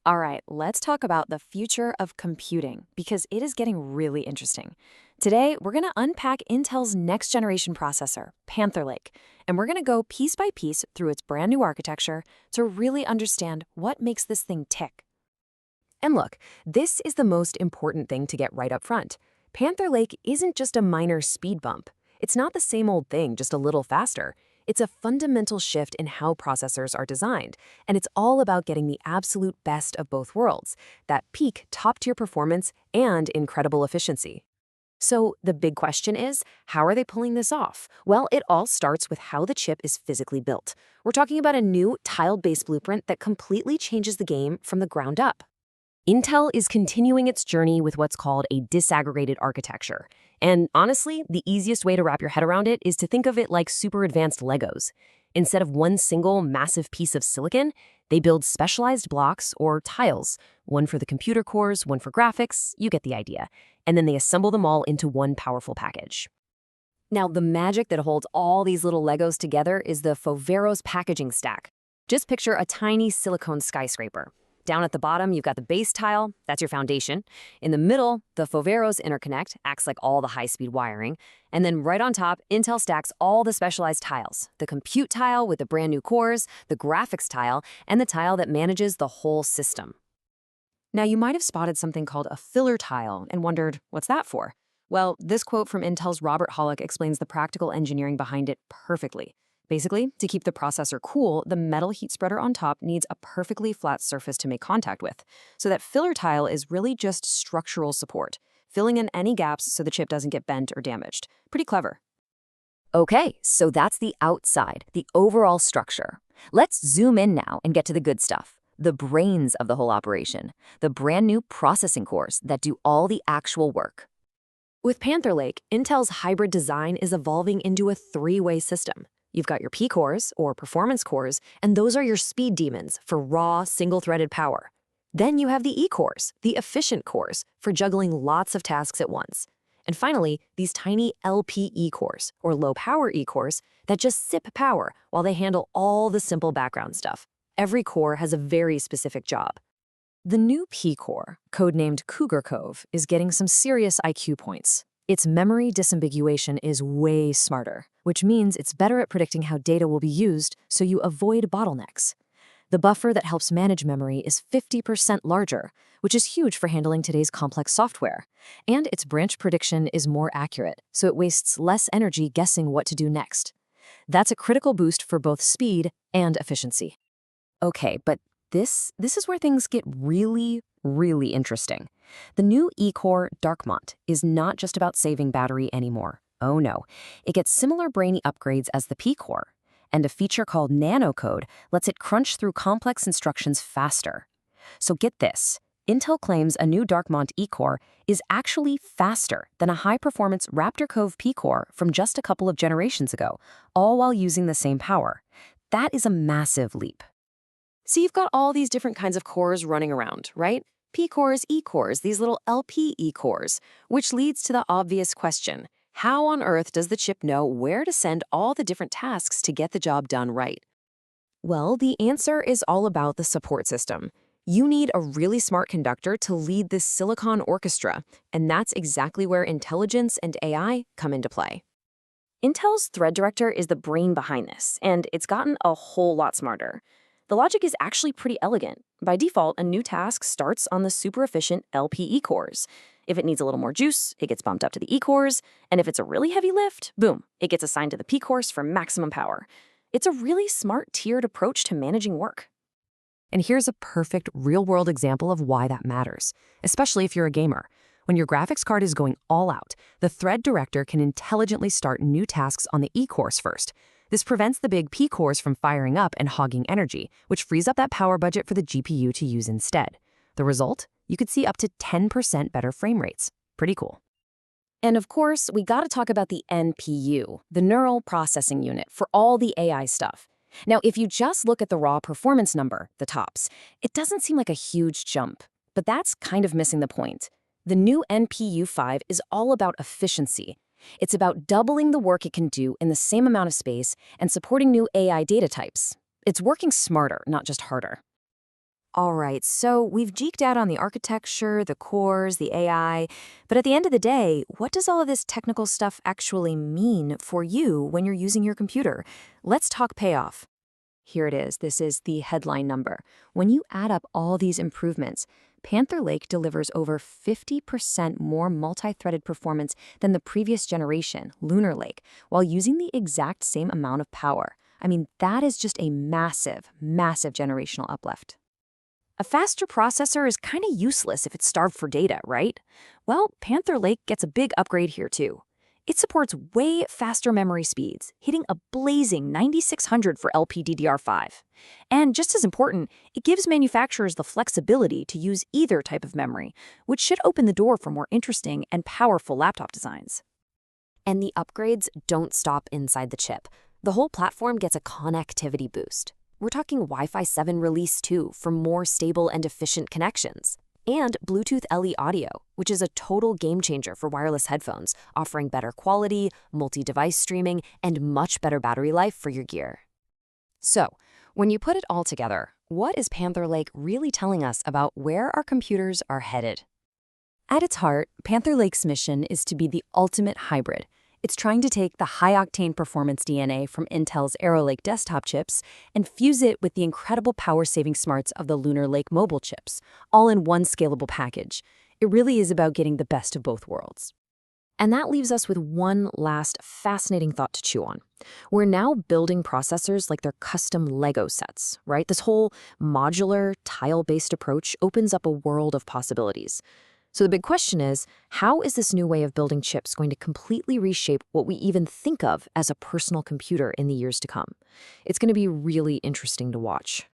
All right, let's talk about the future of computing because it is getting really interesting. Today, we're going to unpack Intel's next generation processor, Panther Lake, and we're going to go piece by piece through its brand new architecture to really understand what makes this thing tick. And look, this is the most important thing to get right up front. Panther Lake isn't just a minor speed bump. It's not the same old thing, just a little faster. It's a fundamental shift in how processors are designed, and it's all about getting the absolute best of both worlds, that peak top-tier performance and incredible efficiency. So the big question is, how are they pulling this off? Well, it all starts with how the chip is physically built. We're talking about a new tiled-based blueprint that completely changes the game from the ground up. Intel is continuing its journey with what's called a disaggregated architecture. And honestly, the easiest way to wrap your head around it is to think of it like super advanced Legos. Instead of one single massive piece of silicon, they build specialized blocks or tiles, one for the computer cores, one for graphics, you get the idea. And then they assemble them all into one powerful package. Now, the magic that holds all these little Legos together is the Foveros packaging stack. Just picture a tiny silicone skyscraper. Down at the bottom, you've got the base tile, that's your foundation. In the middle, the Foveros interconnect acts like all the high-speed wiring. And then right on top, Intel stacks all the specialized tiles. The compute tile with the brand new cores, the graphics tile, and the tile that manages the whole system. Now, you might have spotted something called a filler tile and wondered, what's that for? Well, this quote from Intel's Robert Hollick explains the practical engineering behind it perfectly. Basically, to keep the processor cool, the metal heat spreader on top needs a perfectly flat surface to make contact with. So that filler tile is really just structural support, filling in any gaps so the chip doesn't get bent or damaged. Pretty clever. Okay, so that's the outside, the overall structure. Let's zoom in now and get to the good stuff. The brains of the whole operation, the brand new processing cores that do all the actual work. With Panther Lake, Intel's hybrid design is evolving into a three-way system. You've got your P cores, or performance cores, and those are your speed demons for raw, single-threaded power. Then you have the E cores, the efficient cores, for juggling lots of tasks at once. And finally, these tiny LPE cores, or low-power E cores, that just sip power while they handle all the simple background stuff. Every core has a very specific job. The new P core, codenamed Cougar Cove, is getting some serious IQ points. Its memory disambiguation is way smarter, which means it's better at predicting how data will be used so you avoid bottlenecks. The buffer that helps manage memory is 50% larger, which is huge for handling today's complex software. And its branch prediction is more accurate, so it wastes less energy guessing what to do next. That's a critical boost for both speed and efficiency. Okay, but this is where things get really interesting. The new E-core Darkmont is not just about saving battery anymore. Oh no, it gets similar brainy upgrades as the P-core, and a feature called nanocode lets it crunch through complex instructions faster. So get this, Intel claims a new Darkmont E-core is actually faster than a high-performance Raptor Cove P-core from just a couple of generations ago, all while using the same power. That is a massive leap. So you've got all these different kinds of cores running around, right? P-cores, E-cores, these little LPE cores, which leads to the obvious question. How on earth does the chip know where to send all the different tasks to get the job done right? Well, the answer is all about the support system. You need a really smart conductor to lead this silicon orchestra, and that's exactly where intelligence and AI come into play. Intel's Thread Director is the brain behind this, and it's gotten a whole lot smarter. The logic is actually pretty elegant. By default, a new task starts on the super efficient LPE cores. If it needs a little more juice, it gets bumped up to the E cores, and if it's a really heavy lift, boom, it gets assigned to the P cores for maximum power. It's a really smart tiered approach to managing work. And here's a perfect real-world example of why that matters, especially if you're a gamer. When your graphics card is going all out, the Thread Director can intelligently start new tasks on the E cores first. This prevents the big P cores from firing up and hogging energy, which frees up that power budget for the GPU to use instead. The result? You could see up to 10% better frame rates. Pretty cool. And of course, we gotta talk about the NPU, the Neural Processing Unit, for all the AI stuff. Now, if you just look at the raw performance number, the TOPS, it doesn't seem like a huge jump, but that's kind of missing the point. The new NPU-5 is all about efficiency. It's about doubling the work it can do in the same amount of space and supporting new AI data types. It's working smarter, not just harder. All right, so we've geeked out on the architecture, the cores, the AI, but at the end of the day, what does all of this technical stuff actually mean for you when you're using your computer? Let's talk payoff. Here it is. This is the headline number. When you add up all these improvements, Panther Lake delivers over 50% more multi-threaded performance than the previous generation, Lunar Lake, while using the exact same amount of power. I mean, that is just a massive, massive generational uplift. A faster processor is kind of useless if it's starved for data, right? Well, Panther Lake gets a big upgrade here too. It supports way faster memory speeds, hitting a blazing 9600 for LPDDR5. And just as important, it gives manufacturers the flexibility to use either type of memory, which should open the door for more interesting and powerful laptop designs. And the upgrades don't stop inside the chip. The whole platform gets a connectivity boost. We're talking Wi-Fi 7 Release 2 for more stable and efficient connections. And Bluetooth LE audio, which is a total game changer for wireless headphones, offering better quality, multi-device streaming, and much better battery life for your gear. So, when you put it all together, what is Panther Lake really telling us about where our computers are headed? At its heart, Panther Lake's mission is to be the ultimate hybrid. It's trying to take the high-octane performance DNA from Intel's Arrow Lake desktop chips and fuse it with the incredible power-saving smarts of the Lunar Lake mobile chips, all in one scalable package. It really is about getting the best of both worlds. And that leaves us with one last fascinating thought to chew on. We're now building processors like they're custom Lego sets, right? This whole modular, tile-based approach opens up a world of possibilities. So the big question is, how is this new way of building chips going to completely reshape what we even think of as a personal computer in the years to come? It's going to be really interesting to watch.